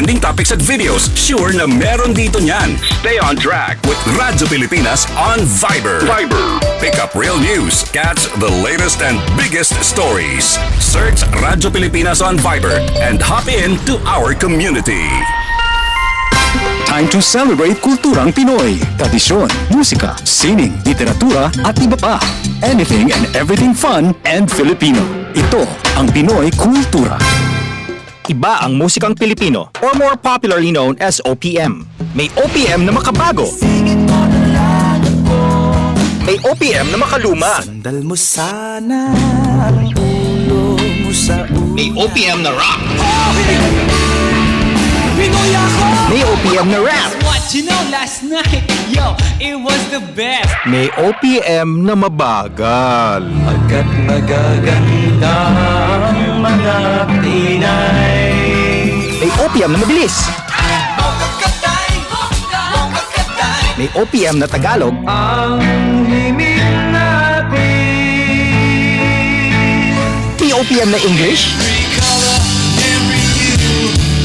trending topics at videos, sure na meron dito niyan. Stay on track with Radyo Pilipinas on Viber. Pick up real news, catch the latest and biggest stories. Search Radyo Pilipinas on Viber and hop in to our community. Time to celebrate kulturang Pinoy. Tradisyon, musika, sining, literatura at iba pa. Anything and everything fun and Filipino. Ito ang Pinoy Kultura. Iba ang musikang Pilipino or more popularly known as OPM. May OPM na makabago. May OPM na makaluma. Sandal mo sana ang ulo mo sa May OPM na rock. Pinoy ako! May OPM na rap. What you know last night, yo, it was the best. May OPM na mabagal. Agad magaganda ang mga Pinay. May OPM na mabilis. May OPM na Tagalog. Ang himig natin. May OPM na English.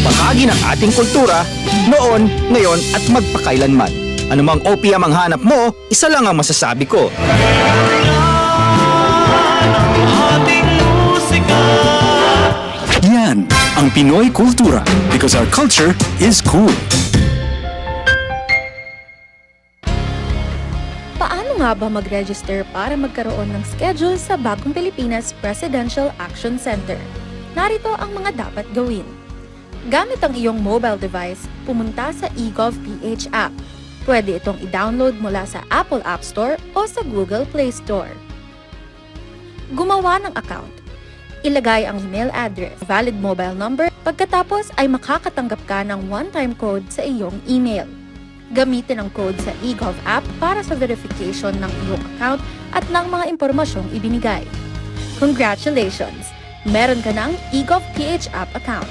Bahagi ng ating kultura, noon, ngayon at magpakailanman. Anumang OPM ang hanap mo, isa lang ang masasabi ko. Yan ang Pinoy Kultura because our culture is cool. Paano nga ba mag-register para magkaroon ng schedule sa Bagong Pilipinas Presidential Action Center? Narito ang mga dapat gawin. Gamit ang iyong mobile device, pumunta sa eGovPH app. Pwede itong i-download mula sa Apple App Store o sa Google Play Store. Gumawa ng account. Ilagay ang email address, valid mobile number, pagkatapos ay makakatanggap ka ng one-time code sa iyong email. Gamitin ang code sa eGov app para sa verification ng iyong account at ng mga impormasyong ibinigay. Congratulations! Meron ka ng eGovPH app account.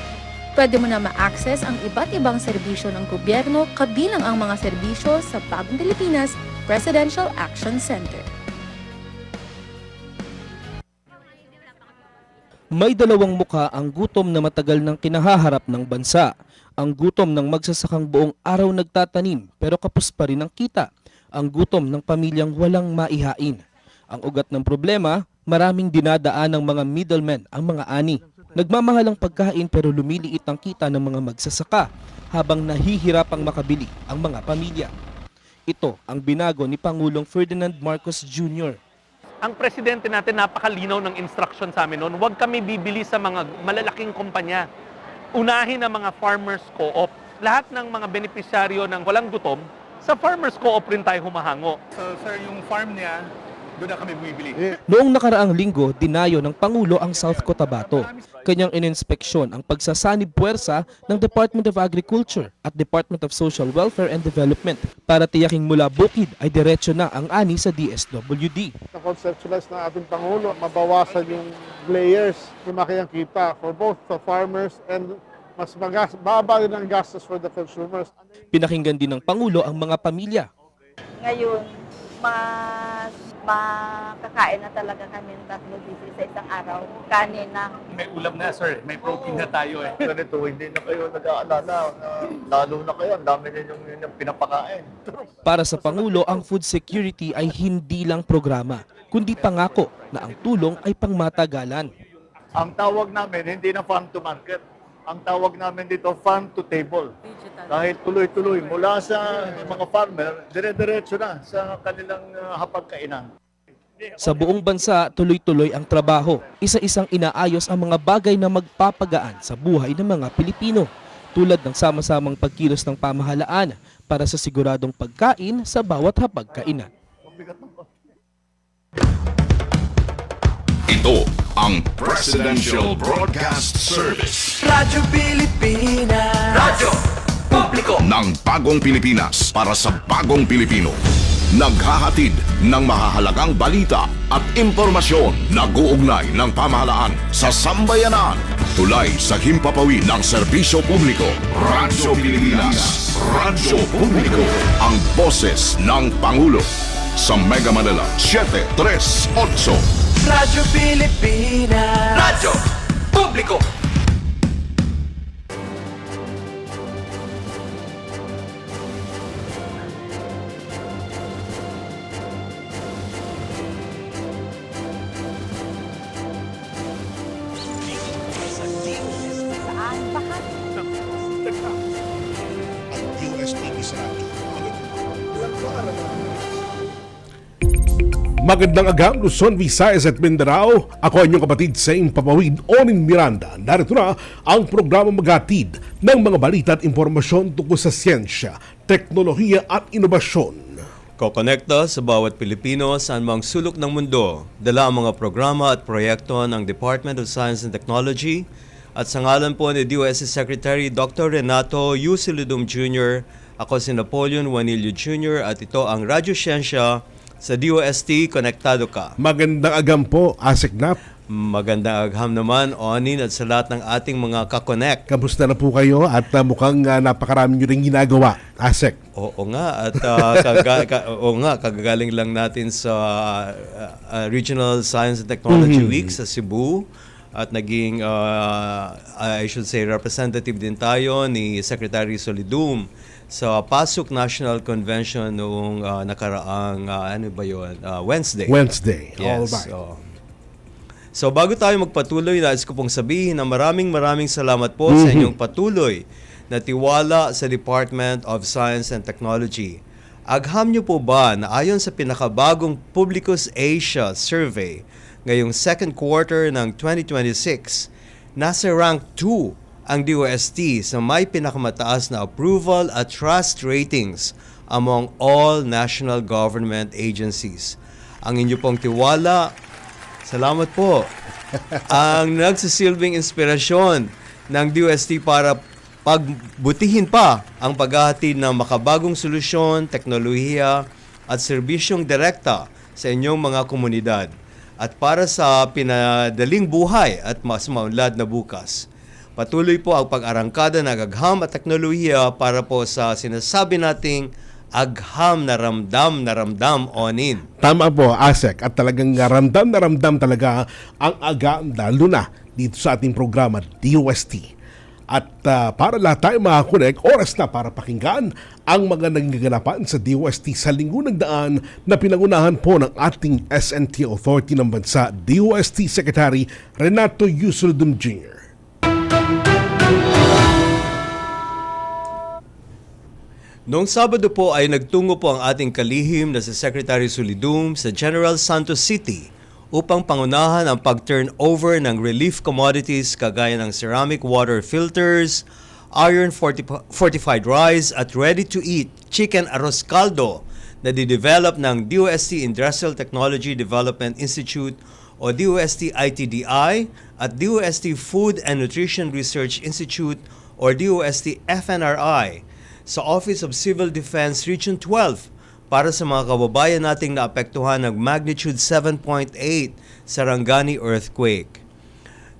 Pwede mo na ma-access ang iba't ibang serbisyo ng gobyerno kabilang ang mga serbisyo sa Bagong Pilipinas Presidential Action Center. May dalawang mukha ang gutom na matagal nang kinahaharap ng bansa. Ang gutom ng magsasakang buong araw nagtatanim pero kapos pa rin ang kita. Ang gutom ng pamilyang walang maihain. Ang ugat ng problema, maraming dinadaan ng mga middlemen ang mga ani. Nagmamahal ang pagkain pero lumiliit ang kita ng mga magsasaka habang nahihirapang makabili ang mga pamilya. Ito ang binago ni Pangulong Ferdinand Marcos Jr. Ang presidente natin napakalinaw ng instruction sa amin noon, huwag kami bibili sa mga malalaking kumpanya. Unahin ang mga farmers co-op. Lahat ng mga benepisyaryo ng walang gutom, sa farmers co-op rin tayo humahango. So sir, yung farm niya, doon na kami bumibili. Noong nakaraang linggo, dinayo ng Pangulo ang South Cotabato. Kanyang ininspeksyon ang pagsasanib puwersa ng Department of Agriculture at Department of Social Welfare and Development para tiyaking mula bukid ay diretso na ang ani sa DSWD. Na-conceptualize ng ating Pangulo, mabawasan yung layers, lumaki ang kita for both the farmers and mas baba din ang gastos for the consumers. Pinakinggan din ng Pangulo ang mga pamilya. Ngayon, mas makakain na talaga kami ng 3 beses sa isang araw. Kanin na. May ulam na sir, may protein na tayo eh. Ganito, hindi na kayo nag-aalala. Lalo na kayo, ang dami ninyong pinapakain. Para sa Pangulo, ang food security ay hindi lang programa, kundi pangako na ang tulong ay pangmatagalan. Ang tawag namin, hindi na farm to market. Ang tawag namin dito, farm to table. Dahil tuloy-tuloy, mula sa mga farmer, dire-diretso na sa kanilang hapagkainan. Sa buong bansa, tuloy-tuloy ang trabaho. Isa-isang inaayos ang mga bagay na magpapagaan sa buhay ng mga Pilipino, tulad ng sama-samang pagkilos ng pamahalaan para sa siguradong pagkain sa bawat hapagkainan. Ito ang Presidential Broadcast Service. Radyo Pilipinas. Radyo Publiko Ng Bagong Pilipinas para sa Bagong Pilipino. Naghahatid ng mahahalagang balita at impormasyon na guugnay ng pamahalaan sa sambayanan. Tulay sa himpapawid ng serbisyo publiko. Radyo Pilipinas. Radyo Publiko. Ang boses ng Pangulo. Sa Mega Manila 738. Radyo Pilipinas. Radyo Publiko. Magandang agam, Luzon, Visayas at Mindanao. Ako ang inyong kapatid sa Impapawid, Onin Miranda. Narito na ang programa maghatid ng mga balita at impormasyon tungkol sa siyensya, teknolohiya at inobasyon. Kokonekta sa bawat Pilipino saan mang sulok ng mundo. Dala ang mga programa at proyekto ng Department of Science and Technology at sa ngalan po ni DOST Secretary Dr. Renato U. Silidum Jr., ako si Napoleon Juanillo Jr. at ito ang Radyo Siyensya sa DOST Konektado Ka. Magandang agam po, Asek Nap. Magandang agham naman, Onin, at sa lahat ng ating mga kakonek. Kamusta na po kayo at mukhang napakarami nyo rin ginagawa, Asek. Oo nga, at kagagaling lang natin sa Regional Science and Technology Week sa Cebu. At naging, I should say, representative din tayo ni Secretary Solidum sa Pasok National Convention noong nakaraang, Wednesday. Yes. All right. So bago tayo magpatuloy, nais ko pong sabihin na maraming salamat po sa inyong patuloy na tiwala sa Department of Science and Technology. Agham niyo po ba na ayon sa pinakabagong Publicus Asia Survey, ngayong second quarter ng 2026, nasa rank 2 ang DOST sa may pinakamataas na approval at trust ratings among all national government agencies. Ang inyo pong tiwala, salamat po, ang nagsisilbing inspirasyon ng DOST para pagbutihin pa ang paghahatid ng makabagong solusyon, teknolohiya at serbisyong direkta sa inyong mga komunidad at para sa pinadaling buhay at mas maunlad na bukas. Patuloy po ang pag-arangkada ng agham at teknolohiya para po sa sinasabi nating agham na ramdam, Onin. Tama po, Asek. At talagang ramdam na ramdam talaga ang agham, lalo na dito sa ating programa, DOST. At para lahat tayo makakonek, oras na para pakinggan ang mga nanggaganapan sa DOST sa linggo ng daan na pinangunahan po ng ating SNT Authority ng bansa, DOST Secretary Renato U. Silidum Jr. Noong Sabado po ay nagtungo po ang ating kalihim na si Secretary Solidum sa General Santos City upang pangunahan ang pag-turnover ng relief commodities kagaya ng ceramic water filters, iron fortified rice at ready-to-eat chicken arroz caldo na didevelop ng DOST Industrial Technology Development Institute o DOST ITDI at DOST Food and Nutrition Research Institute or DOST FNRI sa Office of Civil Defense Region 12 para sa mga kababayan nating naapektuhan ng magnitude 7.8 Sarangani earthquake.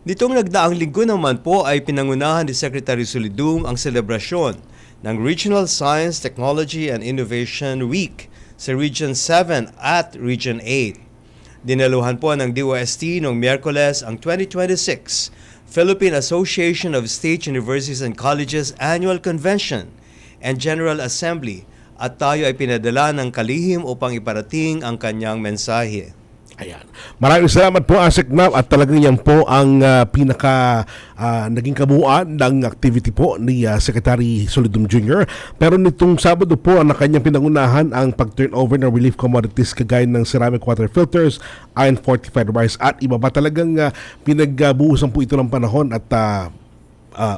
Nitong nagdaang linggo naman po ay pinangunahan ni Secretary Solidum ang selebrasyon ng Regional Science, Technology and Innovation Week sa Region 7 at Region 8. Dinaluhan po ng DOST noong Miyerkules ang 2026 Philippine Association of State Universities and Colleges Annual Convention and General Assembly at tayo ay pinadala ng kalihim upang iparating ang kanyang mensahe. Ayan. Maraming salamat po, Asek Nap, at talagang yan po ang naging kabuuan ng activity po ni Secretary Solidum Jr. Pero nitong Sabado po ang kanyang pinangunahan ang pag-turnover ng relief commodities kagaya ng ceramic water filters, iron fortified rice at iba pa. Talagang pinagbuhusan po ito ng panahon at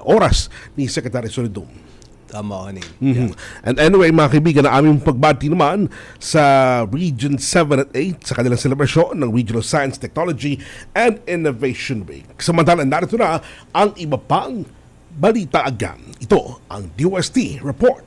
oras ni Secretary Solidum. Tama, Onin. And anyway, mga kaibigan, na aming pagbati naman sa Region 7 at 8 sa kanilang celebration ng Regional Science, Technology and Innovation Week. Samantalang narito na ang iba pang balita agam. Ito ang DOST Report.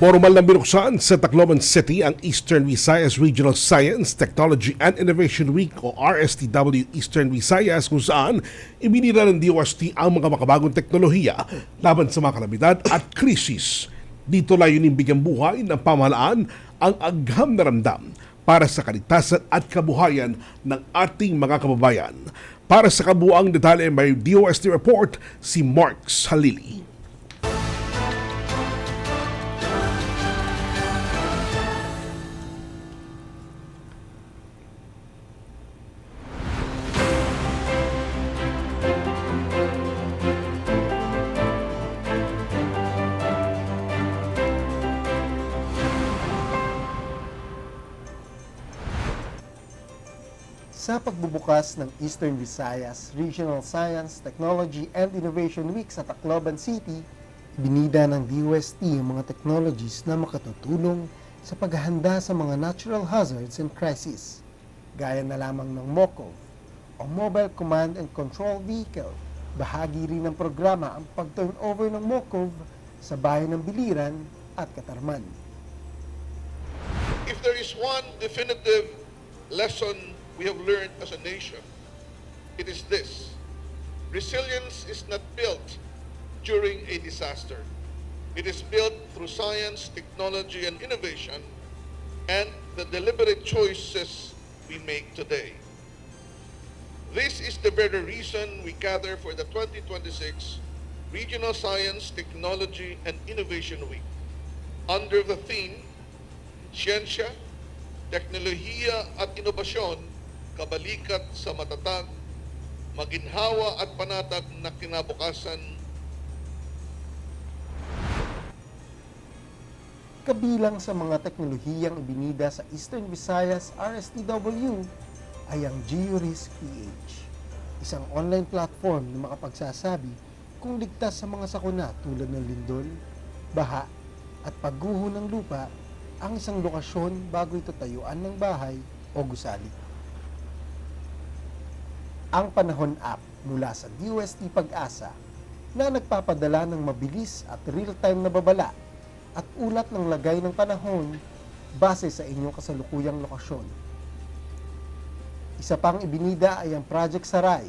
Formal na binuksan sa Tacloban City ang Eastern Visayas Regional Science, Technology and Innovation Week o RSTW Eastern Visayas kung saan ibinira ng DOST ang mga makabagong teknolohiya laban sa mga kalamidad at krisis. Dito layunin bigyang buhay ng pamahalaan ang agham na ramdam para sa kaligtasan at kabuhayan ng ating mga kababayan. Para sa kabuuang detalye may DOST Report si Mark Halili. Sa pagbubukas ng Eastern Visayas Regional Science, Technology and Innovation Week sa Tacloban City, binida ng DOST ang mga technologies na makatutulong sa paghahanda sa mga natural hazards and crises, gaya na lamang ng MOCOV o Mobile Command and Control Vehicle. Bahagi rin ng programa ang pag-turnover ng MOCOV sa bayan ng Biliran at Katarman. If there is one definitive lesson we have learned as a nation, it is this: resilience is not built during a disaster. It is built through science, technology, and innovation, and the deliberate choices we make today. This is the very reason we gather for the 2026 Regional Science, Technology, and Innovation Week under the theme Siyensya, Teknolohiya at Inobasyon, Kabalikat sa Matatag, Maginhawa at Panatag na Kinabukasan. Kabilang sa mga teknolohiyang ibinida sa Eastern Visayas RSTW ay ang GeoRisk PH, isang online platform na makapagsasabi kung ligtas sa mga sakuna tulad ng lindol, baha at pagguho ng lupa ang isang lokasyon bago ito tayuan ng bahay o gusali. Ang Panahon app mula sa DOST Pag-asa na nagpapadala ng mabilis at real-time na babala at ulat ng lagay ng panahon base sa inyong kasalukuyang lokasyon. Isa pang ibinida ay ang Project Saray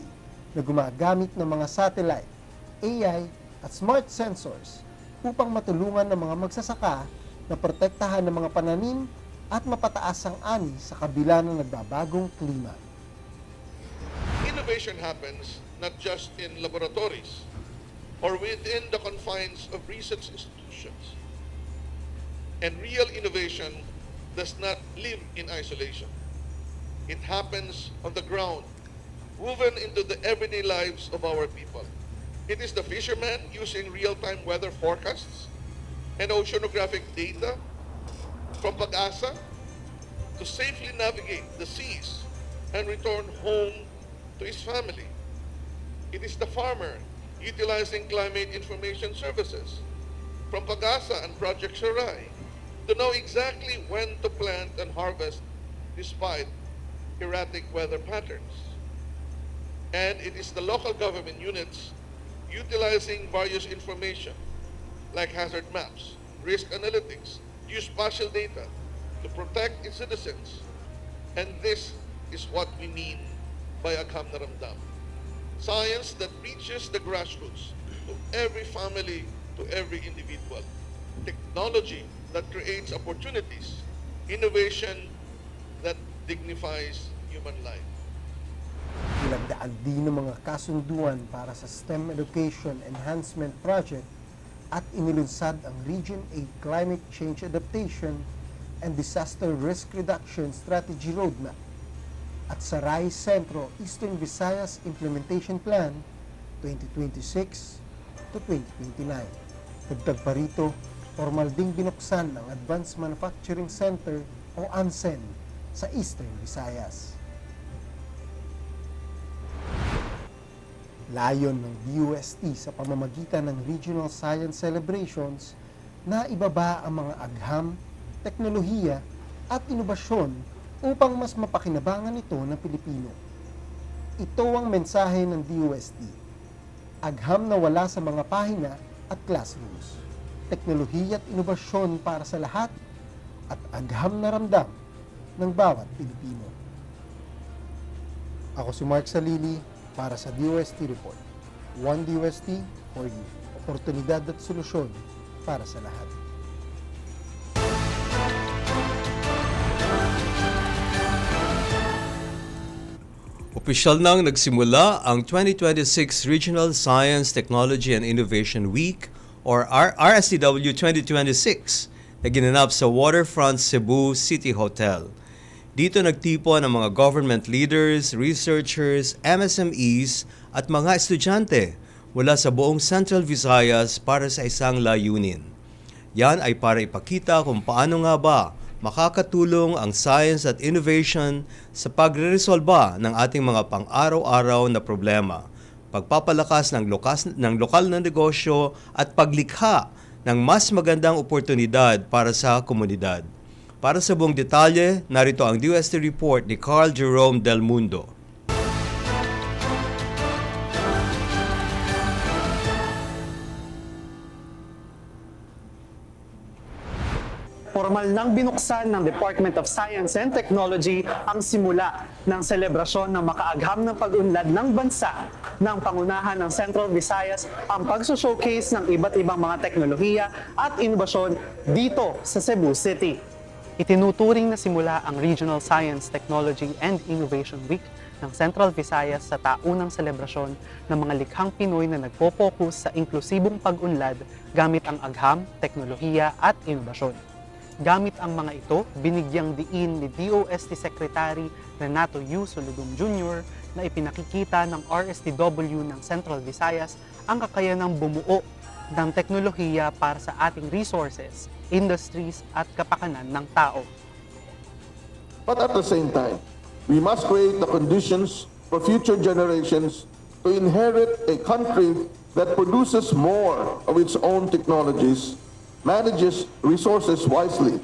na gumagamit ng mga satellite, AI at smart sensors upang matulungan ng mga magsasaka na protektahan ng mga pananim at mapataas ang ani sa kabila ng nagbabagong klima. Innovation happens not just in laboratories or within the confines of research institutions. And real innovation does not live in isolation. It happens on the ground, woven into the everyday lives of our people. It is the fisherman using real-time weather forecasts and oceanographic data from Pag-asa to safely navigate the seas and return home to his family. It is the farmer utilizing climate information services from Pag-asa and Project Saray to know exactly when to plant and harvest despite erratic weather patterns. And it is the local government units utilizing various information like hazard maps, risk analytics, geospatial data to protect its citizens. And this is what we mean by Agham Naramdam. Science that reaches the grassroots, to every family, to every individual. Technology that creates opportunities, innovation that dignifies human life. Nilagdaan din ng mga kasunduan para sa STEM Education Enhancement Project at inilunsad ang Region 8 Climate Change Adaptation and Disaster Risk Reduction Strategy Roadmap at Saray Centro Eastern Visayas Implementation Plan 2026 to 2029. Dagdag pa rito, formal ding binuksan ang Advanced Manufacturing Center o ANSEN sa Eastern Visayas. Layon ng DOST sa pamamagitan ng Regional Science Celebrations na ibaba ang mga agham, teknolohiya at inobasyon upang mas mapakinabangan ito ng Pilipino. Ito ang mensahe ng DOST. Agham na wala sa mga pahina at classrooms. Teknolohiya at inobasyon para sa lahat at agham na ramdam ng bawat Pilipino. Ako si Mark Salili para sa DOST Report. One DOST for you. Oportunidad at solusyon para sa lahat. Opisyal nang nagsimula ang 2026 Regional Science, Technology and Innovation Week or RSTW 2026 na ginanap sa Waterfront Cebu City Hotel. Dito nagtipon ang mga government leaders, researchers, MSMEs at mga estudyante mula sa buong Central Visayas para sa isang layunin. Yan ay para ipakita kung paano nga ba makakatulong ang science at innovation sa pagreresolba ng ating mga pang-araw-araw na problema, pagpapalakas ng lokal na negosyo at paglikha ng mas magandang oportunidad para sa komunidad. Para sa buong detalye, narito ang DOST report ni Carl Jerome Del Mundo. Formal nang binuksan ng Department of Science and Technology ang simula ng selebrasyon ng makaagham ng pag-unlad ng bansa ng pangunahan ng Central Visayas ang pagsushowcase ng iba't ibang mga teknolohiya at inobasyon dito sa Cebu City. Itinuturing na simula ang Regional Science, Technology and Innovation Week ng Central Visayas sa taunang selebrasyon ng mga likhang Pinoy na nagpo-focus sa inklusibong pag-unlad gamit ang agham, teknolohiya at inobasyon. Gamit ang mga ito, binigyang diin ni DOST Secretary Renato U. Solidum Jr. na ipinakikita ng RSTW ng Central Visayas ang kakayanang bumuo ng teknolohiya para sa ating resources, industries at kapakanan ng tao. But at the same time, we must create the conditions for future generations to inherit a country that produces more of its own technologies, manages resources wisely,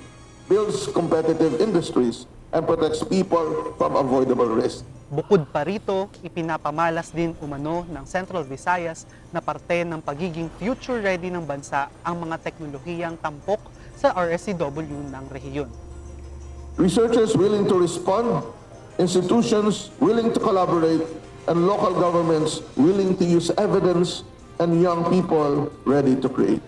builds competitive industries, and protects people from avoidable risk. Bukod pa rito, ipinapamalas din umano ng Central Visayas na parte ng pagiging future-ready ng bansa ang mga teknolohiyang tampok sa RSCW ng rehiyon. Researchers willing to respond, institutions willing to collaborate, and local governments willing to use evidence, and young people ready to create.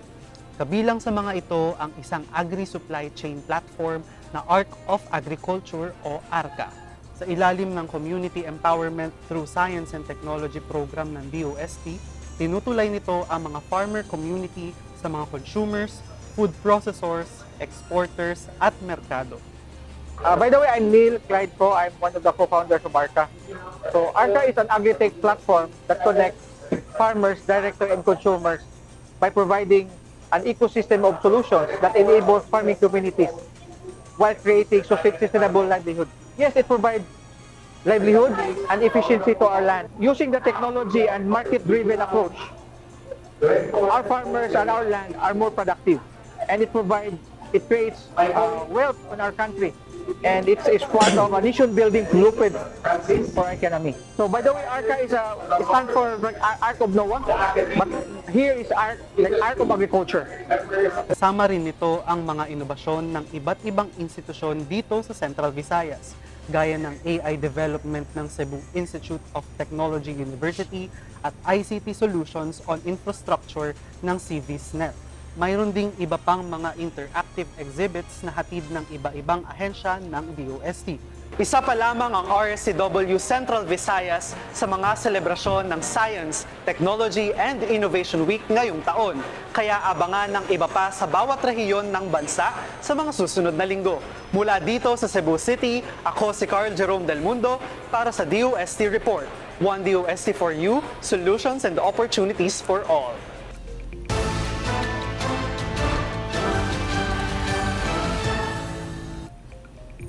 Kabilang sa mga ito ang isang agri-supply chain platform na Arc of Agriculture o ARCA. Sa ilalim ng Community Empowerment through Science and Technology program ng DOST, tinutulay nito ang mga farmer community sa mga consumers, food processors, exporters at merkado. By the way, I'm Neil Clyde. I'm one of the co-founders of ARCA. So ARCA is an agri-tech platform that connects farmers, directly and consumers by providing an ecosystem of solutions that enables farming communities while creating sustainable livelihood. Yes, it provides livelihood and efficiency to our land. Using the technology and market-driven approach, our farmers and our land are more productive, and it creates wealth in our country, and it's part of a nation-building blueprint for our economy. So, by the way, ARCA it stands for Arc of Noah, but here is Arc of Agriculture. Kasama rin nito ang mga inobasyon ng iba't ibang institusyon dito sa Central Visayas, gaya ng AI Development ng Cebu Institute of Technology University at ICT Solutions on Infrastructure ng CVSNet. Mayroon ding iba pang mga interactive exhibits na hatid ng iba-ibang ahensya ng DOST. Isa pa lamang ang RSCW Central Visayas sa mga selebrasyon ng Science, Technology and Innovation Week ngayong taon. Kaya abangan ng iba pa sa bawat rehiyon ng bansa sa mga susunod na linggo. Mula dito sa Cebu City, ako si Carl Jerome Del Mundo para sa DOST Report. One DOST for you, solutions and opportunities for all.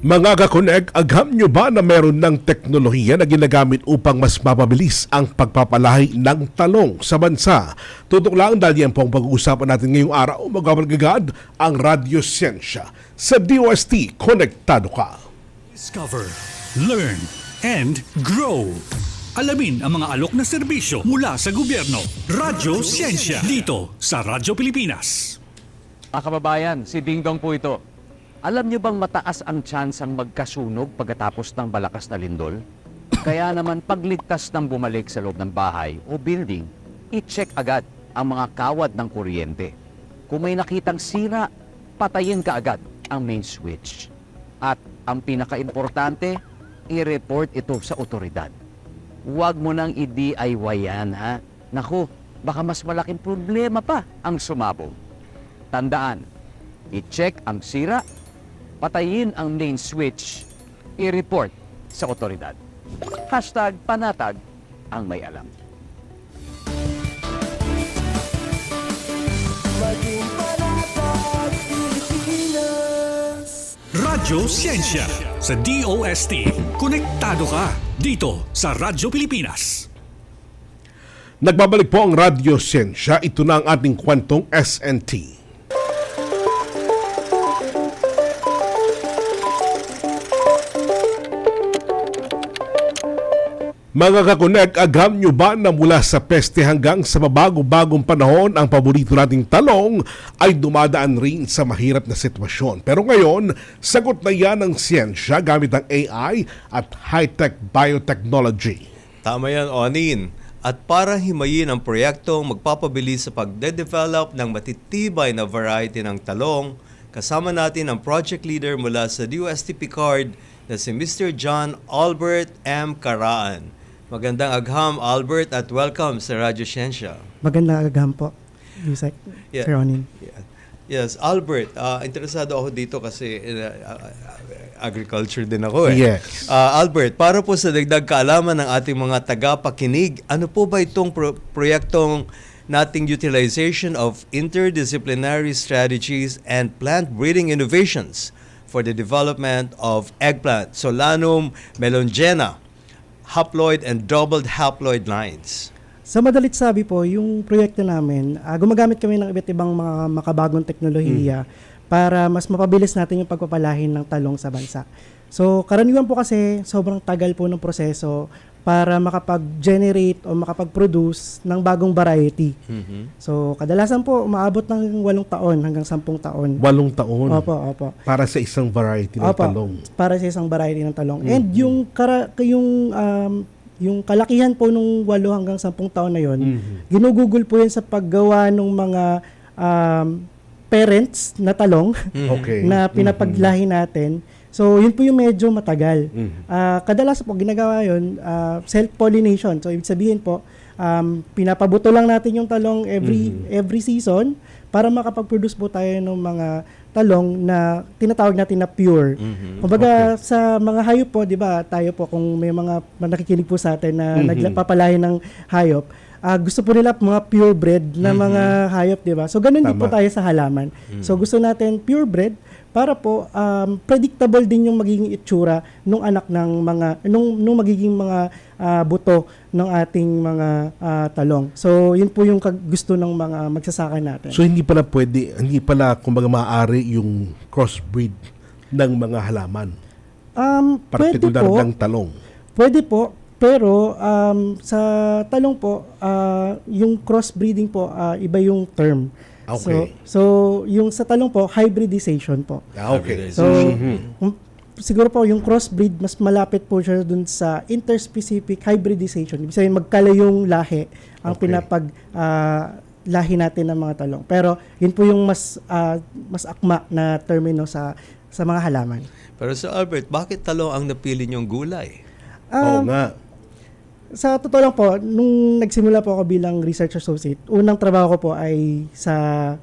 Mga kakuneg, agham nyo ba na meron ng teknolohiya na ginagamit upang mas mapabilis ang pagpapalahi ng talong sa bansa? Tutok lang dahil yan po ang pag-uusapan natin ngayong araw. Magbabalagagad ang Radyo Siyensya. Sa DOST, konektado ka. Discover, learn, and grow. Alamin ang mga alok na serbisyo mula sa gobyerno. Radyo Siyensya. Dito sa Radyo Pilipinas. Mga kababayan, si Ding Dong po ito. Alam niyo bang mataas ang tsansang magkasunog pagkatapos ng malakas na lindol? Kaya naman pagligtas ng bumalik sa loob ng bahay o building, i-check agad ang mga kawad ng kuryente. Kung may nakitang sira, patayin ka agad ang main switch. At ang pinaka-importante, i-report ito sa otoridad. Huwag mo nang i-DIY yan, ha? Naku, baka mas malaking problema pa ang sumabog. Tandaan, i-check ang sira, patayin ang main switch, i-report sa otoridad. #panatag ang may alam. Radyo Radyo Siyensya sa DOST. Konektado ka dito sa Radyo Pilipinas. Nagbabalik po ang Radyo Siyensya. Ito na ang ating kwentong SNT. Mga kakunek, agam nyo ba na mula sa peste hanggang sa mabago-bagong panahon ang paborito nating talong ay dumadaan rin sa mahirap na sitwasyon. Pero ngayon, sagot na yan ng siyensya gamit ang AI at high-tech biotechnology. Tama yan, Onin. At para himayin ang proyektong magpapabilis sa pagde-develop ng matitibay na variety ng talong, kasama natin ang project leader mula sa DOST Picard na si Mr. John Albert M. Caraan. Magandang agham, Albert, at welcome sa Radyo Siyensya. Magandang agham po, Yusek, Sir Ronin. Yes, Albert, interesado ako dito kasi agriculture din ako eh. Yes. Albert, para po sa dagdag kaalaman ng ating mga tagapakinig, ano po ba itong proyektong nating utilization of interdisciplinary strategies and plant breeding innovations for the development of eggplant, Solanum melongena, haploid and doubled haploid lines? Sa madalit sabi po, yung proyekto namin, gumagamit kami ng iba't ibang mga makabagong teknolohiya para mas mapabilis natin yung pagpapalahin ng talong sa bansa. So, karaniwan po kasi sobrang tagal po ng proseso para makapag-generate o makapag-produce ng bagong variety. So, kadalasan po, umaabot ng 8 taon hanggang 10 taon. 8 taon? Opo. Para sa isang variety ng talong? Para sa isang variety ng talong. And yung kalakihan po nung 8 hanggang 10 taon na yon, ginugugol po yan sa paggawa ng mga parents na talong na pinapaglahi natin. So, yun po yung medyo matagal. Kadalasan po, ginagawa yun, self-pollination. So, ibig sabihin po, pinapabuto lang natin yung talong every season para makapag-produce po tayo ng mga talong na tinatawag natin na pure. Kumbaga, sa mga hayop po, di ba, tayo po, kung may mga nakikinig po sa atin na nagpapalahi ng hayop, gusto po nila mga purebred na mga hayop, di ba? So, ganun din po tayo sa halaman. So, gusto natin purebred para po predictable din yung magiging itsura nung anak ng mga nung magiging mga buto ng ating mga talong. So yun po yung gusto ng mga magsasaka natin. So hindi pala kumbaga maaari yung crossbreed ng mga halaman. Partikular ng talong. Pwede po, pero sa talong po yung crossbreeding po iba yung term. Okay. So yung sa talong po, hybridization po. Okay. So, siguro po yung crossbreed, mas malapit po siya dun sa interspecific hybridization. Ibig sabihin, magkalayong lahi ang lahi natin ng mga talong. Pero yun po yung mas akma na termino sa mga halaman. Pero Sir Albert, bakit talong ang napili niyong gulay? Oo nga. Sa totoo lang po, nung nagsimula po ako bilang research associate, unang trabaho ko po ay sa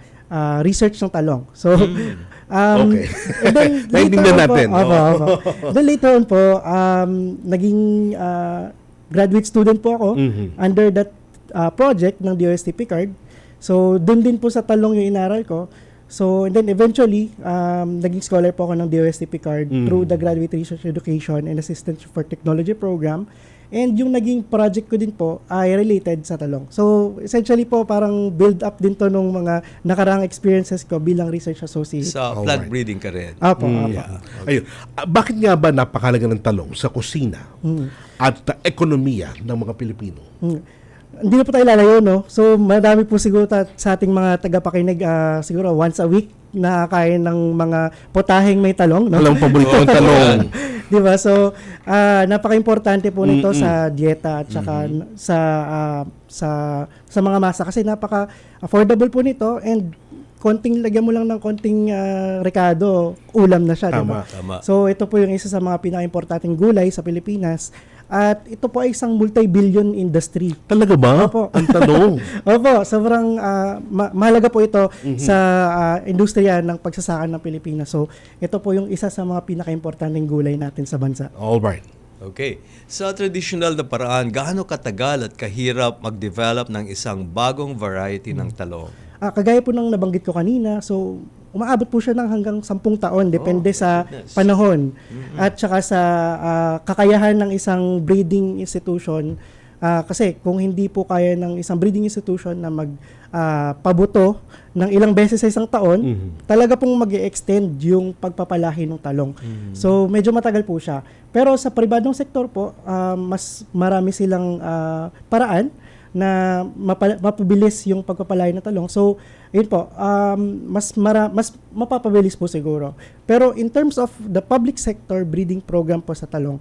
research ng talong. So, Naintindihan natin. Then later on po, naging graduate student po ako under that project ng DOST Picard. So, dun din po sa talong yung inaral ko. So, and then eventually, naging scholar po ako ng DOST Picard through the Graduate Research Education and Assistance for Technology Program. And yung naging project ko din po ay related sa talong. So, essentially po, parang build up din to nung mga nakarang experiences ko bilang research associate. Sa plant breeding ka rin. Apo. Ayun. Bakit nga ba napakalaga ng talong sa kusina at ekonomiya ng mga Pilipino? Hindi na po tayo lalayo, no? So, madami po siguro sa ating mga tagapakinig, siguro once a week nakakain ng mga potaheng may talong, no? Alam paborito ng talong. Di ba? So, napaka-importante po nito sa dieta at saka sa mga masa kasi napaka-affordable po nito and lagyan mo lang ng konting rekado, ulam na siya, di ba? So, ito po yung isa sa mga pinaka-importanteng gulay sa Pilipinas. At ito po ay isang multi-billion industry. Talaga ba? Opo. Ang talong? Opo, sobrang mahalaga po ito sa industriya ng pagsasaka ng Pilipinas. So, ito po yung isa sa mga pinaka-importanteng gulay natin sa bansa. Alright. Okay. Sa traditional na paraan, gaano katagal at kahirap mag-develop ng isang bagong variety ng talong? Kagaya po ng nabanggit ko kanina, so umaabot po siya ng hanggang 10 taon, depende sa panahon. At saka sa kakayahan ng isang breeding institution. Kasi kung hindi po kaya ng isang breeding institution na pabuto ng ilang beses sa isang taon, talaga pong mag-extend yung pagpapalahi ng talong. So medyo matagal po siya. Pero sa pribadong sektor po, mas marami silang paraan na mapabilis yung pagpapalahi ng talong. So yun po, mas mapapabilis po siguro. Pero in terms of the public sector breeding program po sa talong,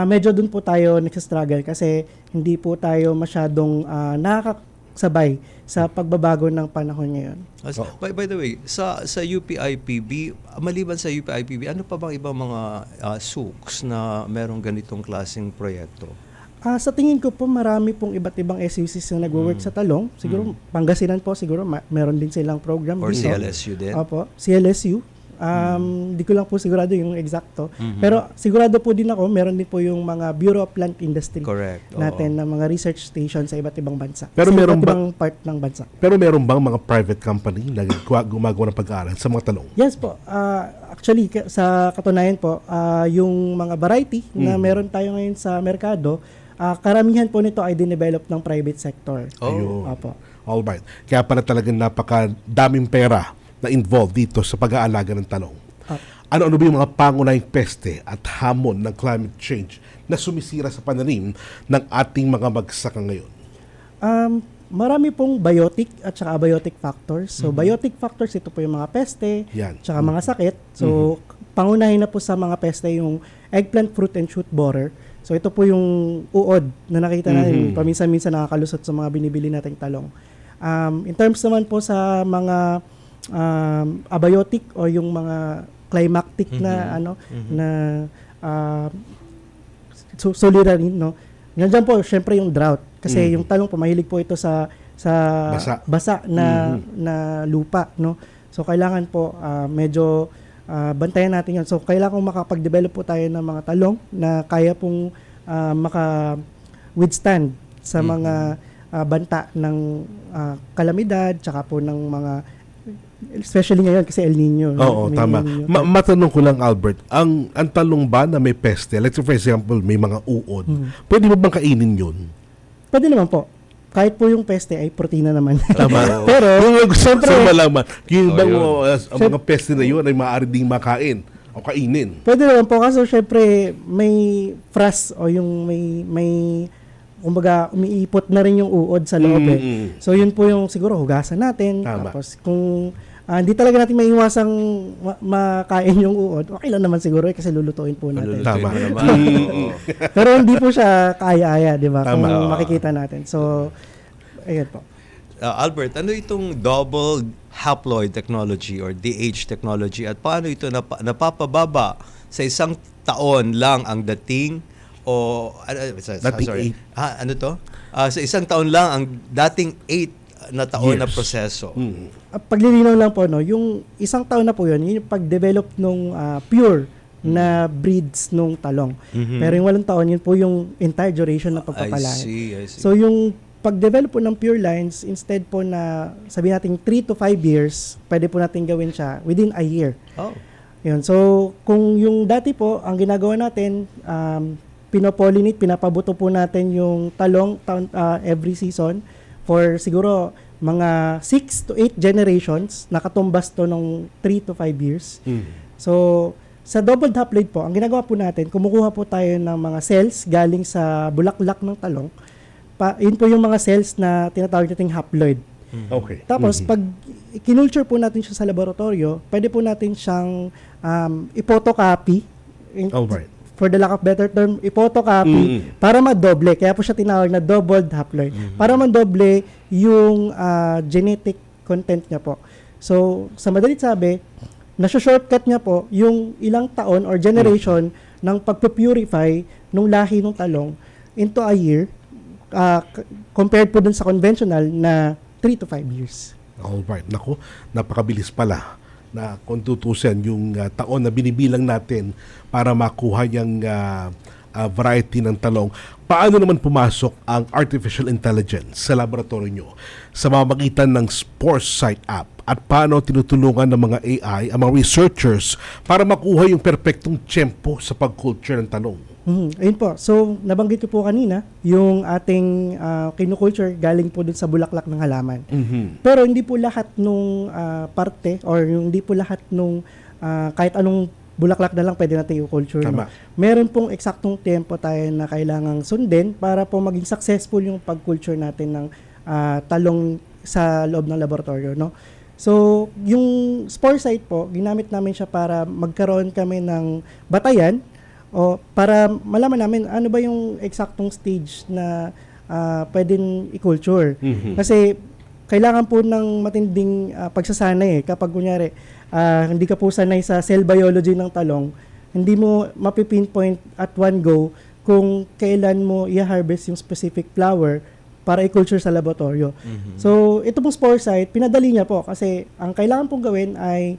medyo dun po tayo nagsastruggle kasi hindi po tayo masyadong nakakasabay sa pagbabago ng panahon ngayon. By the way, sa UPIPB, maliban sa UPIPB, ano pa bang ibang mga SUCs na merong ganitong klaseng proyekto? Sa tingin ko po, marami pong iba't ibang SUCs na nagwo-work sa talong. Siguro, Pangasinan po, siguro meron din silang program Or dito. CLSU din? Opo, CLSU. Di ko lang po sigurado yung eksakto. Pero sigurado po din ako, meron din po yung mga Bureau of Plant Industry natin na mga research station sa iba't ibang bansa. Pero sa meron iba't ibang part ng bansa. Pero meron bang mga private company na gumagawa ng pag-aaral sa mga talong? Yes po. Actually, sa katunayan po, yung mga variety na meron tayo ngayon sa merkado, karamihan po nito ay dinevelop ng private sector. Ayun. Opo. Alright. Kaya pala talagang napakadaming pera na involved dito sa pag-aalaga ng talong. Ano-ano ba yung mga pangunahing peste at hamon ng climate change na sumisira sa pananim ng ating mga magsasaka ngayon? Marami pong biotic at saka abiotic factors. So, biotic factors, ito po yung mga peste, tsaka mga sakit. So, pangunahin na po sa mga peste yung eggplant fruit and shoot borer. So, ito po yung uod na nakita natin, paminsan-minsan nakakalusot sa mga binibili nating talong. In terms naman po sa mga abiotic o yung mga climactic na solidarin, no. Nandiyan po syempre yung drought kasi yung talong po mahilig po ito sa basa na lupa, no. So kailangan po medyo bantayan natin 'yon. So kailangan makapag-develop po tayo ng mga talong na kaya pong maka-withstand sa mga banta ng kalamidad tsaka po ng mga especially ngayon kasi El Nino. Oo, tama. Matanong ko lang, Albert, ang talong ba na may peste, like for example, may mga uod, pwede mo bang kainin yun? Pwede naman po. Kahit po yung peste ay protina naman. Tama. Pero, gusto malaman, yung bang ang mga peste na yun ay maaari ding makain o kainin? Pwede naman po kasi syempre may frost o yung may kumbaga umiipot na rin yung uod sa loob So yun po yung siguro hugasan natin. Tama. Tapos kung hindi talaga natin maiwasang makain yung uod, okay lang naman siguro kasi lulutuin po natin. Tama. Pero hindi po siya kaya-aya, di ba? Tama. Kung makikita natin. So, ayun po. Albert, ano itong double haploid technology or DH technology at paano ito napapababa sa isang taon lang ang dating o sorry. Ano to? Sa isang taon lang ang dating 8 na taon na proseso. Paglilinaw lang po, no, yung isang taon na po yun yung pag-develop nung pure na breeds nung talong. Pero yung 8 taon, yun po yung entire duration ng pagpapalahi. I see. So yung pag-develop po ng pure lines, instead po na sabihin natin 3 to 5 years, pwede po natin gawin siya within a year. Yun. So kung yung dati po, ang ginagawa natin, pinopollinate, pinapabuto po natin yung talong every season for siguro mga 6 to 8 generations, nakatumbas to ng 3 to 5 years. So, sa double haploid po, ang ginagawa po natin, kumukuha po tayo ng mga cells galing sa bulaklak ng talong. Yun po yung mga cells na tinatawag nating haploid. Okay. Tapos, pag kinulture po natin siya sa laboratorio, pwede po natin siyang ipotocopy. Alright. For the lack of better term, ipotocopy para madoble. Kaya po siya tinawag na doubled haploid. Para madoble yung genetic content niya po. So, sa madalit sabi, nasa-shortcut niya po yung ilang taon or generation ng pagpupurify ng lahi ng talong into a year compared po dun sa conventional na 3 to 5 years. Alright. Naku, napakabilis pala na kung tutusin yung taon na binibilang natin para makuha yung variety ng talong. Paano naman pumasok ang artificial intelligence sa laboratory nyo sa mamamagitan ng Sporesight app at paano tinutulungan ng mga AI ang mga researchers para makuha yung perpektong tiyempo sa pag-culture ng talong? Ayun po. So, nabanggit ko po kanina, yung ating kinukulture galing po dun sa bulaklak ng halaman. Pero hindi po lahat nung parte or hindi po lahat nung kahit anong bulaklak na lang pwede natin i-culture. No? Meron pong eksaktong tempo tayo na kailangang sundin para po maging successful yung pag-culture natin ng talong sa loob ng laboratorio. No? So, yung spore site po, ginamit namin siya para magkaroon kami ng batayan o para malaman namin ano ba yung eksaktong stage na pwedeng i-culture. Kasi kailangan po ng matinding pagsasanay kapag kunyari hindi ka po sanay sa cell biology ng talong, hindi mo mapipinpoint at one go kung kailan mo i-harvest yung specific flower para i-culture sa laboratorio. So, ito pong spore site, pinadali niya po kasi ang kailangan pong gawin ay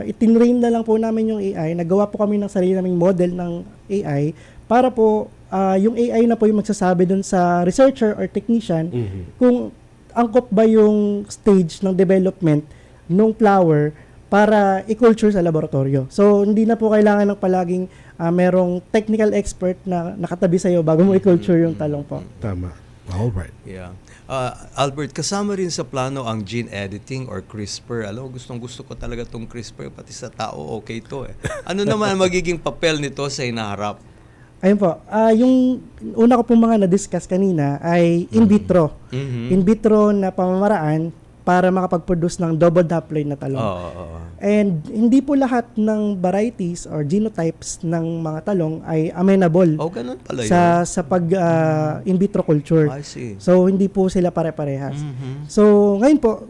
itinrain na lang po namin yung AI. Nagawa po kami ng sarili naming model ng AI para po yung AI na po yung magsasabi dun sa researcher or technician kung angkop ba yung stage ng development ng flower para i-culture sa laboratorio. So, hindi na po kailangan ng palaging merong technical expert na nakatabi sa'yo bago mo i-culture yung talong po. Tama. All right. Yeah. Albert, kasama rin sa plano ang gene editing or CRISPR. Alam mo, gustong-gusto ko talaga tong CRISPR. Pati sa tao, okay to eh. Ano naman ang magiging papel nito sa hinaharap? Ayun po. Yung una ko pong mga na-discuss kanina ay in vitro. In vitro na pamamaraan para makapag-produce ng double haploid na talong. And hindi po lahat ng varieties or genotypes ng mga talong ay amenable ganun pala sa pag in vitro culture. I see. So hindi po sila pare-parehas. So ngayon po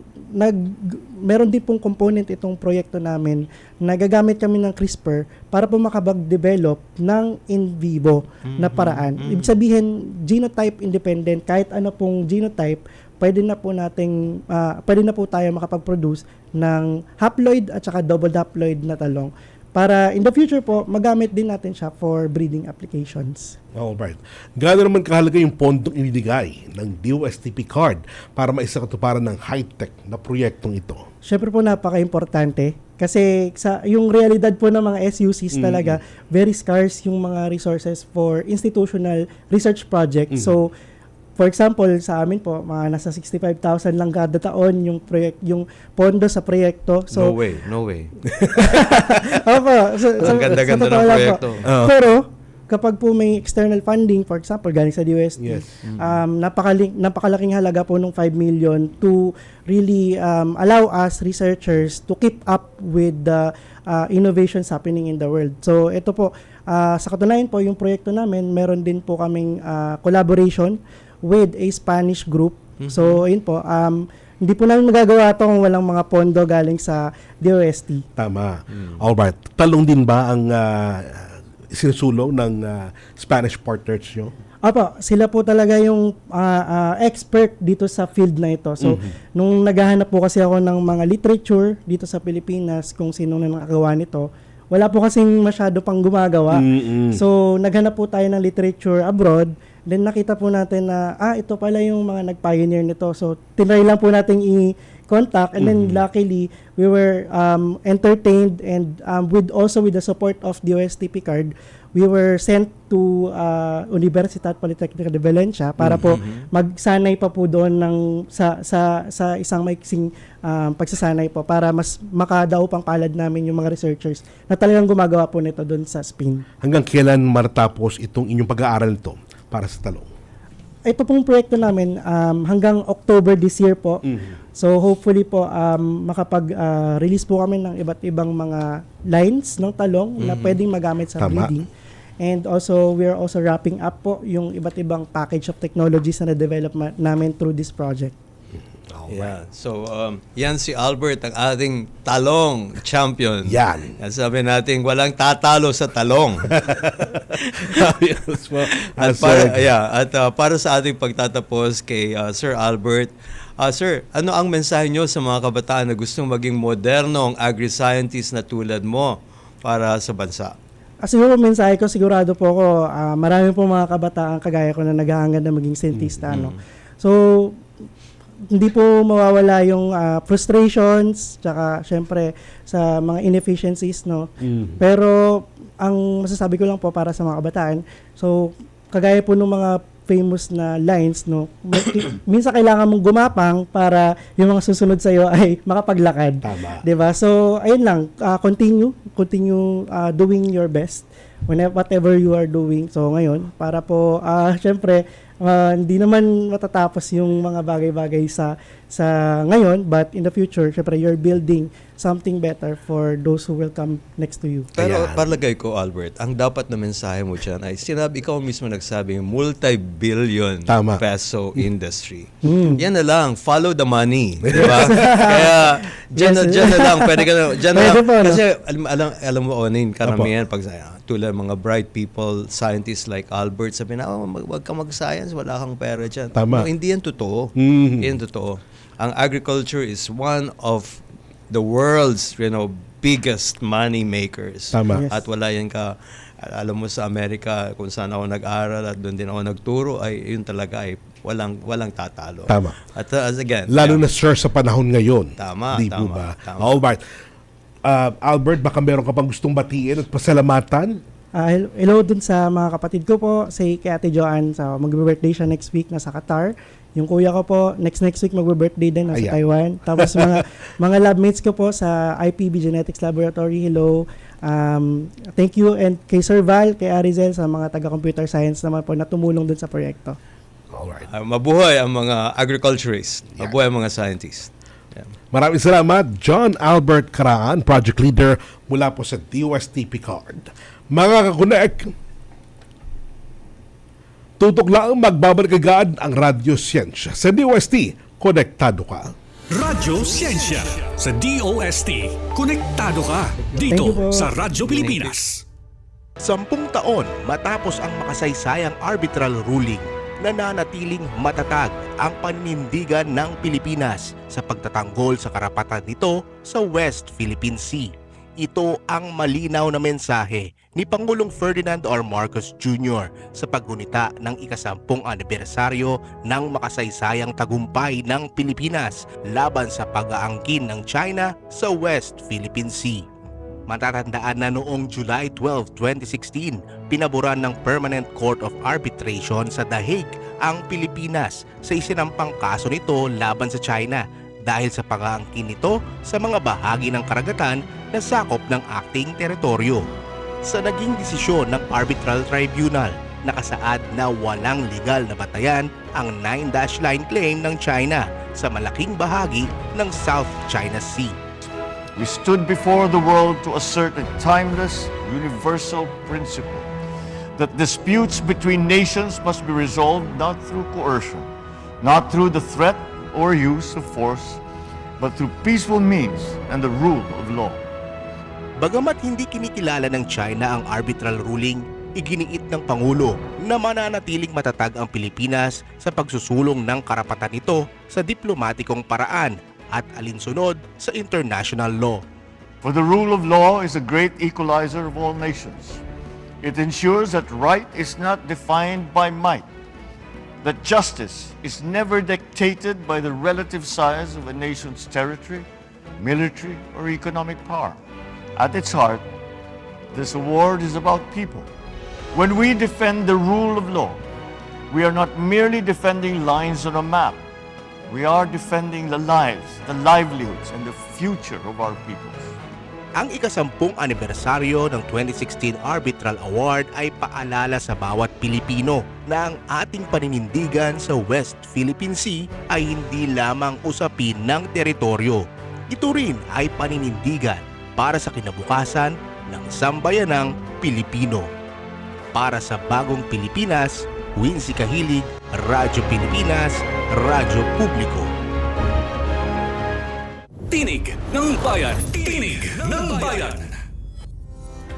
meron din pong component itong proyekto namin na gagamit kami ng CRISPR para po makapag-develop ng in vivo na paraan. Ibig sabihin genotype independent, kahit ano pong genotype pwede na po tayo makapag-produce ng haploid at saka double haploid na talong para in the future po magamit din natin siya for breeding applications. Alright. Gaano naman kahalaga yung pondong inibigay ng DOST Picard para maisakatuparan ng high-tech na proyektong ito? Siyempre po napaka-importante kasi yung realidad po ng mga SUCs talaga very scarce yung mga resources for institutional research projects. So for example, sa amin po, mga nasa 65,000 lang kada taon yung pondo sa proyekto. So, No way. Opo. Ang ganda-ganda ng proyekto. Pero, kapag po may external funding, for example, galing sa DOST, napakalaking halaga po ng 5 million to really allow us researchers to keep up with the innovations happening in the world. So, ito po, sa katunayan po, yung proyekto namin, meron din po kaming collaboration with a Spanish group. So, ayun po, hindi po namin magagawa ito kung walang mga pondo galing sa DOST. Tama. Alright. Talong din ba ang sinusulong ng Spanish partners nyo? Opo, sila po talaga yung expert dito sa field na ito. So, nung naghahanap po kasi ako ng mga literature dito sa Pilipinas kung sino na nakagawa nito, wala po kasing masyado pang gumagawa. So, naghanap po tayo ng literature abroad. Then nakita po natin na ito pala yung mga nag-pioneer nito. So tinry lang po nating i-contact and then luckily we were entertained and with the support of DOST Picard, we were sent to Universidad Politécnica de Valencia para po magsanay pa po doon sa isang maiksing pagsasanay po para mas makadao pang palad namin yung mga researchers na talagang gumagawa po nito doon sa SPIN. Hanggang kailan matatapos itong inyong pag-aaral nito para sa talong? Ito pong proyekto namin hanggang October this year po. So hopefully po makapag-release po kami ng iba't ibang mga lines ng talong na pwedeng magamit sa breeding. And also we are also wrapping up po yung iba't ibang package of technologies na na-develop namin through this project. Yeah. So, yan si Albert, ang ating talong champion. Yan. Sabi natin, walang tatalo sa talong. Para sa ating pagtatapos kay Sir Albert, Sir, ano ang mensahe nyo sa mga kabataan na gustong maging modernong agri-scientist na tulad mo para sa bansa? Siguro mensahe ko, sigurado po ako, marami po mga kabataan kagaya ko na naghahangad na maging scientista. So, hindi po mawawala yung frustrations, tsaka syempre sa mga inefficiencies, no? Pero ang masasabi ko lang po para sa mga kabataan, so kagaya po ng mga famous na lines, no? Minsan kailangan mong gumapang para yung mga susunod sa iyo ay makapaglakad. Tama. 'Di ba? So ayun lang, continue doing your best whatever you are doing. So ngayon, para po syempre hindi naman matatapos yung mga bagay-bagay sa ngayon, but in the future, syempre you're building something better for those who will come next to you. Pero palagay ko, Albert, ang dapat na mensahe mo dyan ay ikaw mismo nagsabi, multi-billion peso industry. Yan na lang, follow the money. Diba? Kaya dyan na lang, pwede ka na, dyan na lang. Kasi alam mo, Onin, karamihan, pag tulad mga bright people, scientists like Albert, sabi na, wag ka mag-science, wala kang pera dyan. Tama. No, hindi yan totoo. Hindi yan totoo. Ang agriculture is one of the world's biggest money makers. Tama. At wala yan alam mo sa Amerika kung saan ako nag-aral at doon din ako nagturo, ay yun talaga ay walang tatalo. Tama. At again, lalo na sir sa panahon ngayon. Tama. Di po ba? Alright. Albert, baka meron ka pang gustong batiin at pasalamatan? Hello dun sa mga kapatid ko po, kay Ate Joanne, mag-birthday siya next week, nasa Qatar. Yung kuya ko po, next week mag-birthday din, nasa Taiwan. Tapos mga labmates ko po sa IPB Genetics Laboratory, hello. Thank you, and kay Sir Val, kay Arizel, sa mga taga-computer science naman po na tumulong dun sa proyekto. Alright. Mabuhay ang mga agriculturists, mabuhay ang mga scientists. Maraming salamat, John Albert Caraan, Project Leader mula po sa DOST Picard. Mga kakunek, tutok lang magbabalik agad ang Radyo Siyensya. Sa DOST, konektado ka. Radyo Siyensya sa DOST. Konektado ka dito sa Radyo Pilipinas. 10 taon matapos ang makasaysayang arbitral ruling, nananatiling matatag ang paninindigan ng Pilipinas sa pagtatanggol sa karapatan nito sa West Philippine Sea. Ito ang malinaw na mensahe ni Pangulong Ferdinand R. Marcos Jr. sa paggunita ng ika-10 anibersaryo ng makasaysayang tagumpay ng Pilipinas laban sa pag-aangkin ng China sa West Philippine Sea. Matatandaan na noong July 12, 2016, pinaboran ng Permanent Court of Arbitration sa The Hague ang Pilipinas sa isinampang kaso nito laban sa China dahil sa pag-aangkin nito sa mga bahagi ng karagatan na sakop ng acting teritoryo. Sa naging desisyon ng Arbitral Tribunal, nakasaad na walang legal na batayan ang 9-dash line claim ng China sa malaking bahagi ng South China Sea. We stood before the world to assert a timeless, universal principle that disputes between nations must be resolved not through coercion, not through the threat or use of force, but through peaceful means and the rule of law. Bagamat hindi kinikilala ng China ang arbitral ruling, iginiit ng Pangulo na mananatiling matatag ang Pilipinas sa pagsusulong ng karapatan nito sa diplomatikong paraan at alinsunod sa international law. For the rule of law is a great equalizer of all nations. It ensures that right is not defined by might, that justice is never dictated by the relative size of a nation's territory, military, or economic power. At its heart, this award is about people. When we defend the rule of law, we are not merely defending lines on a map. We are defending the lives, the livelihoods, and the future of our peoples. Ang ika-10 anibersaryo ng 2016 Arbitral Award ay paalala sa bawat Pilipino na ang ating paninindigan sa West Philippine Sea ay hindi lamang usapin ng teritoryo. Ito rin ay paninindigan para sa kinabukasan ng sambayanang Pilipino. Para sa bagong Pilipinas, Wincy Kahilig, Radyo Pilipinas, Radyo Publiko. Tinig ng Bayan! Tinig ng Bayan!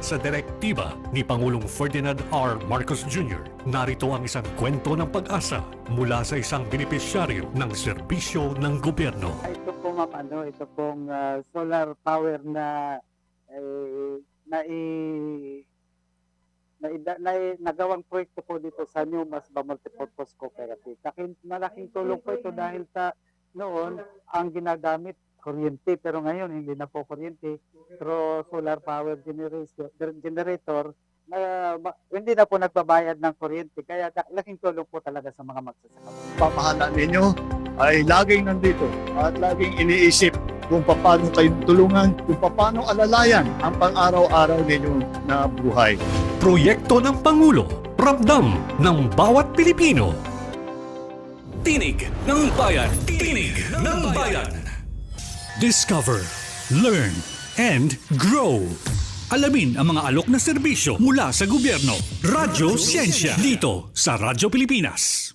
Sa direktiba ni Pangulong Ferdinand R. Marcos Jr., narito ang isang kwento ng pag-asa mula sa isang benepisyaryo ng serbisyo ng gobyerno. Ito po ma'am, ito pong solar power na nagawang proyekto po dito sa New Masba Multipurpose Cooperative. Malaking tulong po ito dahil sa noon, ang ginagamit, kuryente. Pero ngayon, hindi na po kuryente. Pero solar power generator, hindi na po nagbabayad ng kuryente. Kaya laking tulong po talaga sa mga magsasaka. Pamahalaan ninyo ay laging nandito at laging iniisip kung paano kayong tulungan, kung paano alalayan ang pang-araw-araw ninyo na buhay. Proyekto ng Pangulo, ramdam ng bawat Pilipino. Tinig ng Bayan, Tinig ng Bayan. Discover, learn, and grow. Alamin ang mga alok na serbisyo mula sa gobyerno. Radyo Siyensya, dito sa Radyo Pilipinas.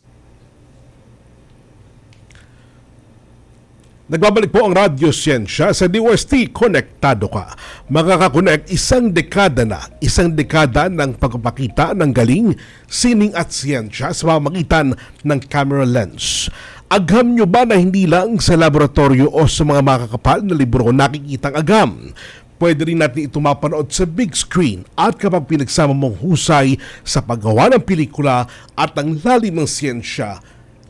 Nagbabalik po ang Radyo Siyensya sa DOST Konektado Ka. Makakakonect isang dekada ng pagpapakita ng galing, sining at siyensya sa pamamagitan ng camera lens. Agham nyo ba na hindi lang sa laboratorio o sa mga makakapal na libro nakikitang agam? Pwede rin natin ito mapanood sa big screen at kapag pinagsama mong husay sa paggawa ng pelikula at ang lalim ng siyensya,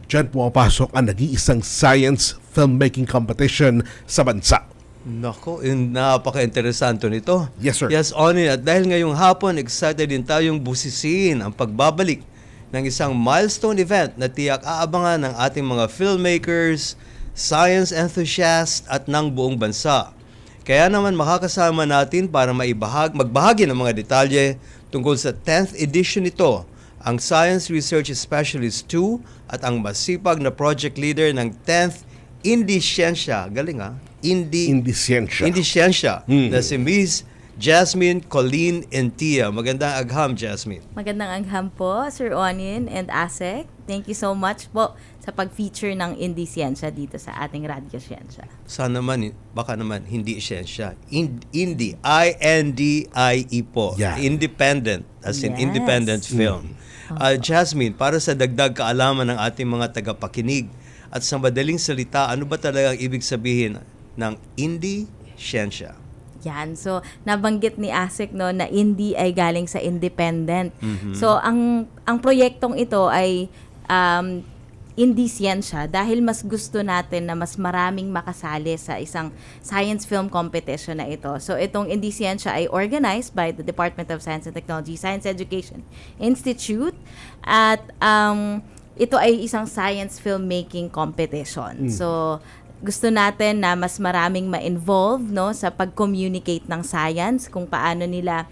diyan pumapasok ang nag-iisang science filmmaking competition sa bansa. Nako, napaka-interesante nito. Yes, sir. Yes, Onin. At dahil ngayong hapon, excited din tayong busisiin ang pagbabalik ng isang milestone event na tiyak aabangan ng ating mga filmmakers, science enthusiasts at ng buong bansa. Kaya naman makakasama natin para magbahagi ng mga detalye tungkol sa 10th edition nito, ang Science Research Specialist 2 at ang masipag na project leader ng 10th Indie Siyensya. Galing Indie Siyensya. Na si Miss Jasmine Colleen Entia. Magandang agham, Jasmine. Magandang agham po, Sir Onin and ASEC. Thank you so much po sa pag-feature ng Indie Siyensya dito sa ating Radyo Siyensya. Sana naman, baka naman hindi siyensya. Indie, I-N-D-I-E po. Yeah. Independent, as in independent film. Jasmine, para sa dagdag kaalaman ng ating mga tagapakinig at sa madaling salita, ano ba talaga ang ibig sabihin ng Indie Siyensya? Yan. So, nabanggit ni ASEC no, na indie ay galing sa independent. Mhm. So, ang proyektong ito ay Indie Siyensya dahil mas gusto natin na mas maraming makasali sa isang science film competition na ito. So, itong Indie Siyensya ay organized by the Department of Science and Technology, Science Education Institute, at ito ay isang science filmmaking competition. So, gusto natin na mas maraming ma-involve no, sa pag-communicate ng science, kung paano nila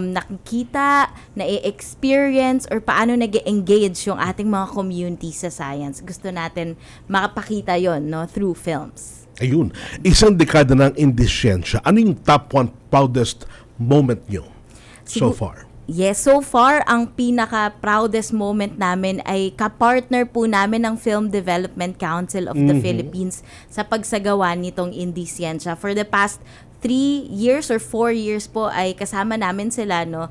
nakikita, na-experience, or paano nag-engage yung ating mga community sa science. Gusto natin makapakita yon no, through films. Ayun, isang dekada ng Indie Siyensya. Ano yung top 1 proudest moment nyo so far? Yes, so far, ang pinaka-proudest moment namin ay kapartner po namin ng Film Development Council of the Philippines sa pagsagawa nitong Indie Siyensya. For the past 3 years or 4 years po ay kasama namin sila. No?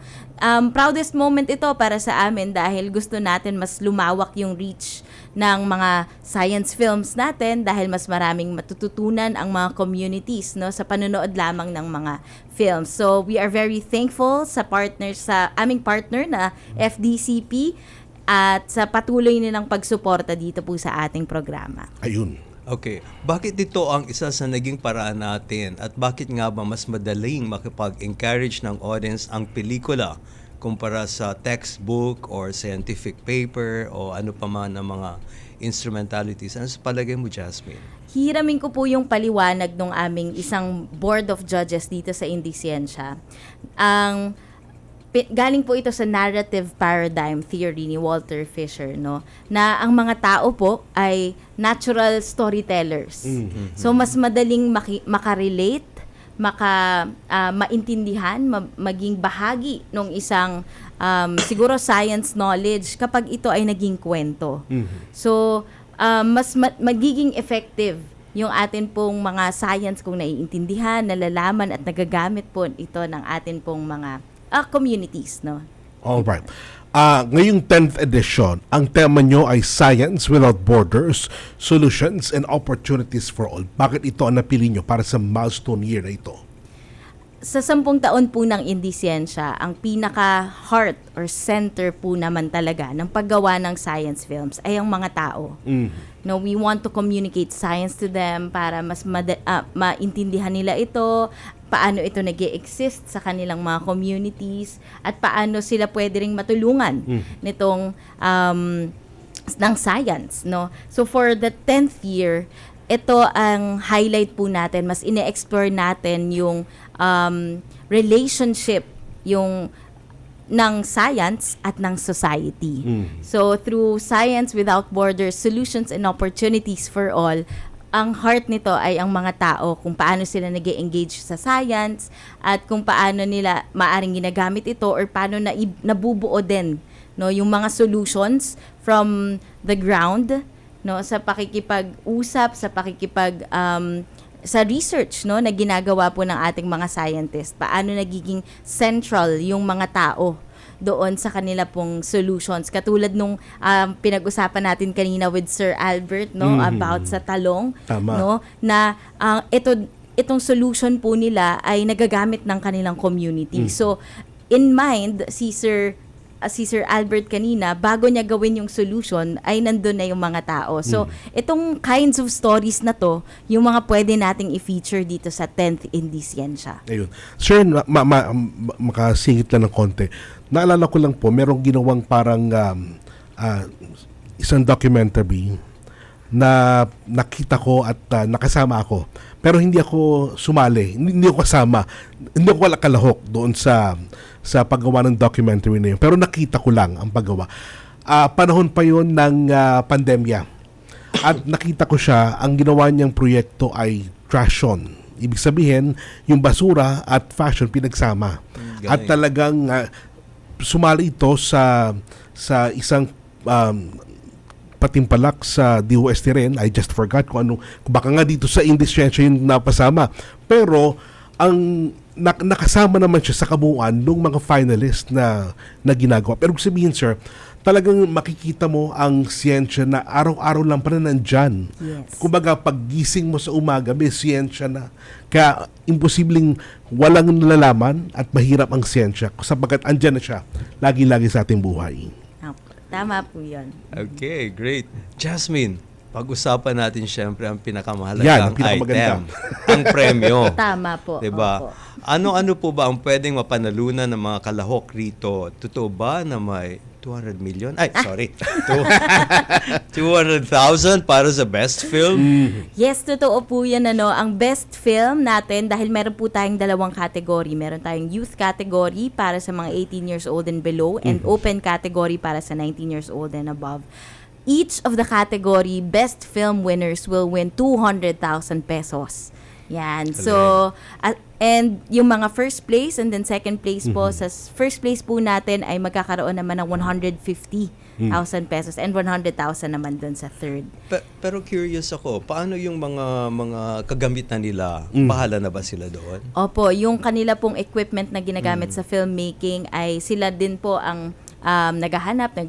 Proudest moment ito para sa amin dahil gusto natin mas lumawak yung reach ng mga science films natin dahil mas maraming matututunan ang mga communities no, sa panonood lamang ng mga films. So we are very thankful sa aming partner na FDCP at sa patuloy nilang pagsuporta dito po sa ating programa. Ayun. Okay. Bakit ito ang isa sa naging paraan natin at bakit nga ba mas madaling makipag-encourage ng audience ang pelikula kumpara sa textbook or scientific paper o ano pa man ng mga instrumentalities? Ano sa palagay mo, Jasmine? Hiramin ko po yung paliwanag ng aming isang board of judges dito sa Indie Siyensya. Galing po ito sa narrative paradigm theory ni Walter Fisher, no? Na ang mga tao po ay natural storytellers. So mas madaling makarelate, maintindihan, maging bahagi ng isang siguro science knowledge kapag ito ay naging kwento. So mas magiging effective yung atin pong mga science kung naiintindihan, nalalaman at nagagamit po ito ng atin pong mga communities, no? All right. Ngayong 10th edition, ang tema nyo ay Science Without Borders, Solutions and Opportunities for All. Bakit ito ang napili nyo para sa milestone year na ito? sa 10 taon po ng Indisiyensya, ang pinaka-heart or center po naman talaga ng paggawa ng science films ay ang mga tao. No, we want to communicate science to them para mas maintindihan nila ito, paano ito nag-e-exist sa kanilang mga communities, at paano sila pwede ring matulungan nitong ng science, no? So for the 10th year, ito ang highlight po natin, mas ine-explore natin yung relationship ng science at ng society. So through Science Without Borders, Solutions and Opportunities for All, ang heart nito ay ang mga tao, kung paano sila nag-engage sa science at kung paano nila maaring ginagamit ito or paano nabubuo din, no, yung mga solutions from the ground, no, sa pakikipag-usap, sa sa research, no, na ginagawa po ng ating mga scientists, paano nagiging central yung mga tao doon sa kanila pong solutions. Katulad nung pinag-usapan natin kanina with Sir Albert, no, about sa talong. Tama. No, na itong solution po nila ay nagagamit ng kanilang community. So in mind si Sir Albert kanina, bago niya gawin yung solution, ay nandun na yung mga tao. So, itong kinds of stories na to, yung mga pwede nating i-feature dito sa 10th Indisiyensya. Ayun. Sir, makasingit lang ng konti. Naalala ko lang po, merong ginawang parang isang documentary na nakita ko at nakasama ako. Pero hindi ako sumali, hindi ako kasama, hindi ako wala kalahok doon sa paggawa ng documentary na yun. Pero nakita ko lang ang paggawa. Panahon pa yun ng pandemya. At nakita ko siya, ang ginawa niyang proyekto ay trash-on. Ibig sabihin, yung basura at fashion pinagsama. At talagang sumali ito sa isang patimpalak sa DOST rin. I just forgot kung baka nga dito sa Indisiyensya yung napasama. Pero ang nakasama naman siya sa kabuuan ng mga finalist na ginagawa. Pero sabihin, sir, talagang makikita mo ang siyensya na araw-araw lang pa na nandyan. Yes. Kumbaga, paggising mo sa umaga, may siyensya na. Kaya, imposibleng walang nalalaman at mahirap ang siyensya sapagkat andyan na siya lagi-lagi sa ating buhay. Tama po yun. Okay, great. Jasmine, pag-usapan natin siyempre ang pinakamahalagang item, ang premyo. Tama po. Diba? Opo. Ano po ba ang pwedeng mapanalunan ng mga kalahok rito? Totoo ba na may 200 million? Ay, sorry. 200,000 para sa best film? Yes, totoo po yan. Ang best film natin, dahil meron po tayong 2 category. Meron tayong youth category para sa mga 18 years old and below and open category para sa 19 years old and above. Each of the category best film winners will win 200,000 pesos. Yan. So, and yung mga first place and then second place po, sa first place po natin ay magkakaroon naman ng 150,000 pesos and 100,000 naman dun sa third. Pero curious ako, paano yung mga kagamitan nila? Bahala na ba sila doon? Opo, yung kanila pong equipment na ginagamit sa filmmaking ay sila din po ang naghahanap,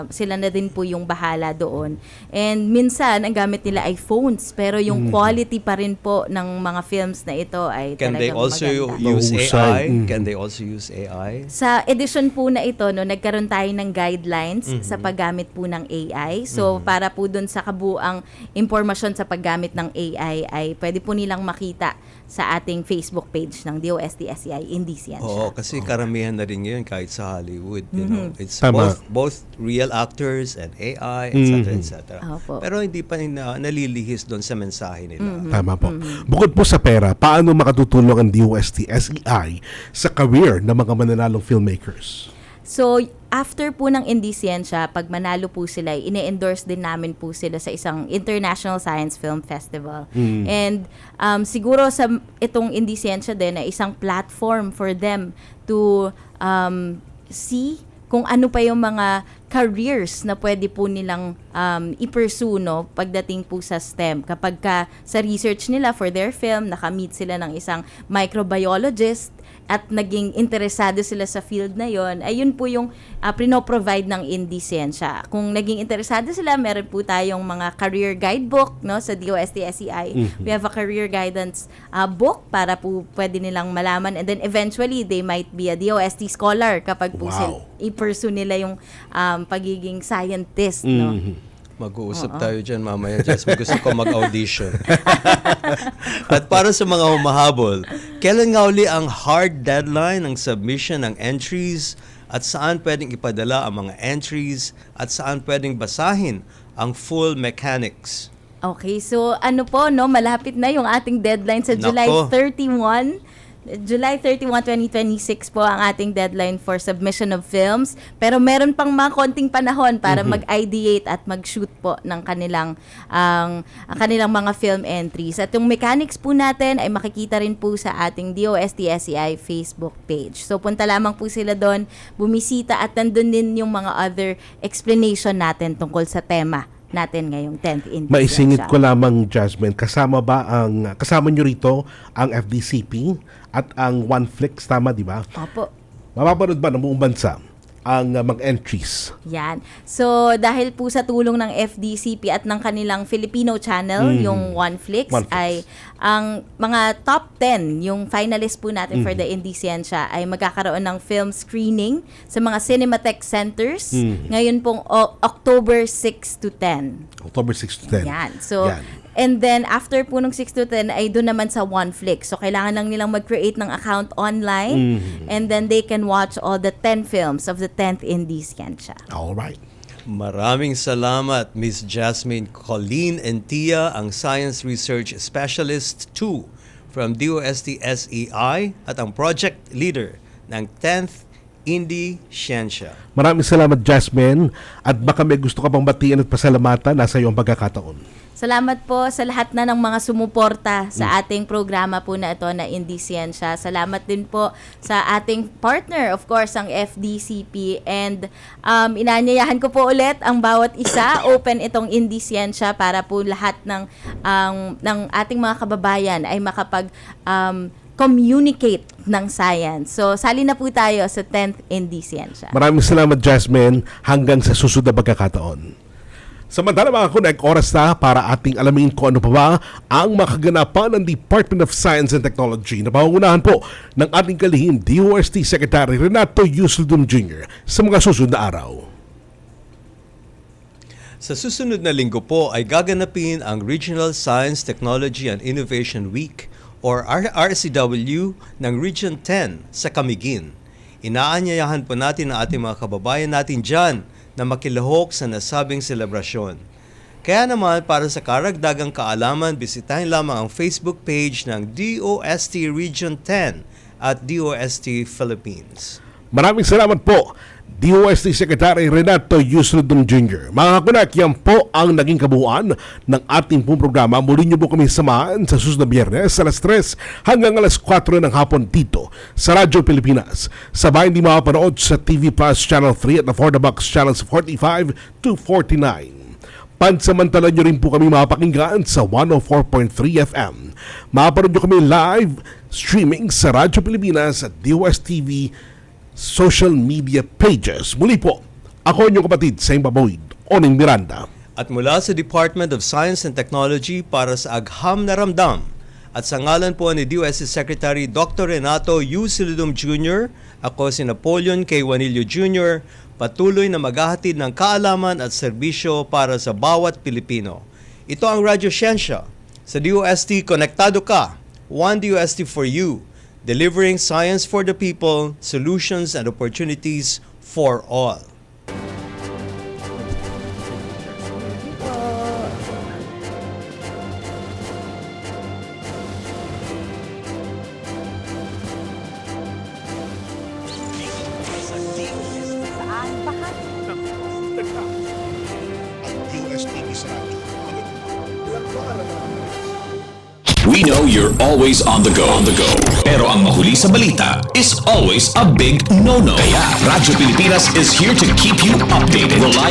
sila na din po yung bahala doon. And minsan, ang gamit nila ay phones, pero yung quality pa rin po ng mga films na ito ay Can they talagang also maganda. use AI? Can they also use AI? Sa edition po na ito, nagkaroon tayo ng guidelines sa paggamit po ng AI. So, para po dun sa kabuang impormasyon sa paggamit ng AI ay pwede po nilang makita sa ating Facebook page ng DOST-SCI Indisiyensya. Oo, kasi karamihan na rin ngayon kahit sa Hollywood, you know. It's Tama. both real actors and AI, etc., etc. Opo. Pero hindi pa nalilihis doon sa mensahe nila. Tama po. Bukod po sa pera, paano makatutulong ang DOST-SEI sa career ng mga mananalong filmmakers? So, after po ng Indisiyensya, pag manalo po sila, ine-endorse din namin po sila sa isang International Science Film Festival. And siguro sa itong Indisiyensya din ay isang platform for them to see kung ano pa yung mga careers na pwede po nilang i-pursue, no, pagdating po sa STEM. Kapag sa research nila for their film, nakamit sila ng isang microbiologist at naging interesado sila sa field na yon, ay yun po yung provide ng Indisensya. Kung naging interesado sila, meron po tayong mga career guidebook, no, sa DOST SEI. We have a career guidance book para po pwede nilang malaman, and then eventually they might be a DOST scholar kapag po i-pursue nila yung pagiging scientist, no. Mag-uusap tayo dyan mamaya, Jasmine. Gusto ko mag-audition. At para sa mga humahabol, kailan nga uli ang hard deadline ng submission ng entries at saan pwedeng ipadala ang mga entries at saan pwedeng basahin ang full mechanics? Okay, so ano po, no, malapit na yung ating deadline sa July 31. July 31, 2026 po ang ating deadline for submission of films. Pero meron pang mga konting panahon para mag-ideate at mag-shoot po ng kanilang mga film entries. At yung mechanics po natin ay makikita rin po sa ating DOST SEI Facebook page. So punta lamang po sila doon, bumisita, at nandun din yung mga other explanation natin tungkol sa tema natin ngayong 10th Indisensya. Maisingit ko lamang, Jasmine, kasama nyo rito ang FDCP at ang OneFlix, tama di ba? Opo. Mapapanood ba ng buong bansa ang mga entries? Yan. So, dahil po sa tulong ng FDCP at ng kanilang Filipino channel, yung OneFlix, ay ang mga top 10, yung finalist po natin for the Indisensya, ay magkakaroon ng film screening sa mga Cinematheque centers ngayon pong October 6 to 10. October 6 to 10. Yan. So, and then after po nung 6 to 10 ay doon naman sa OneFlix. So kailangan lang nilang mag-create ng account online and then they can watch all the 10 films of the 10th Indisensya. All right. Maraming salamat, Miss Jasmine Colleen Entia, ang Science Research Specialist 2 from DOST SEI at ang Project Leader ng 10th Indisensya. Maraming salamat, Jasmine. At baka may gusto ka pang batiin at pasalamatan, nasa iyo ang pagkakataon. Salamat po sa lahat na ng mga sumuporta sa ating programa po na ito na Indisensya. Salamat din po sa ating partner, of course, ang FDCP. And inanyayahan ko po ulit ang bawat isa. Open itong Indisensya para po lahat ng ating mga kababayan ay communicate ng science. So, sali na po tayo sa 10th Indisensya. Maraming salamat, Jasmine. Hanggang sa susunod na pagkakataon. Samantala mga kunek, oras na para ating alamin kung ano pa ba ang makaganapan ng Department of Science and Technology na pangungunahan po ng ating kalihim DOST Secretary Renato Yusludum Jr. sa mga susunod na araw. Sa susunod na linggo po ay gaganapin ang Regional Science, Technology and Innovation Week or RCW ng Region 10 sa Camiguin. Inaanyayahan po natin ang ating mga kababayan natin dyan na makilahok sa nasabing selebrasyon. Kaya naman, para sa karagdagang kaalaman, bisitahin lamang ang Facebook page ng DOST Region 10 at DOST Philippines. Maraming salamat po, DOST Secretary Renato Yusludum Jr. Mga kakunak, yan po ang naging kabuuan ng ating pong programa. Muli niyo po kami samahan sa susunod na Biyernes, alas 3 hanggang alas 4 ng hapon dito sa Radyo Pilipinas. Sabay hindi makapanood sa TV Plus Channel 3 at the For the Box Channels 45 to 49. Pansamantala nyo rin po kami mapakinggan sa 104.3 FM. Mapanood nyo kami live streaming sa Radyo Pilipinas at DOST TV social media pages. Muli po, ako inyong kapatid sa Imbaboyd, Oning Miranda. At mula sa Department of Science and Technology para sa Agham na Ramdam at sa ngalan po ni DOST Secretary Dr. Renato Yusludum Jr., ako si Napoleon K. Juanillo Jr., patuloy na maghahatid ng kaalaman at serbisyo para sa bawat Pilipino. Ito ang Radyo Siyensya. Sa DOST, konektado ka. One DOST for you. Delivering science for the people, solutions and opportunities for all. We know you're always on the go. Pero ang mahuli sa balita is always a big no-no. Kaya Radyo Pilipinas is here to keep you updated.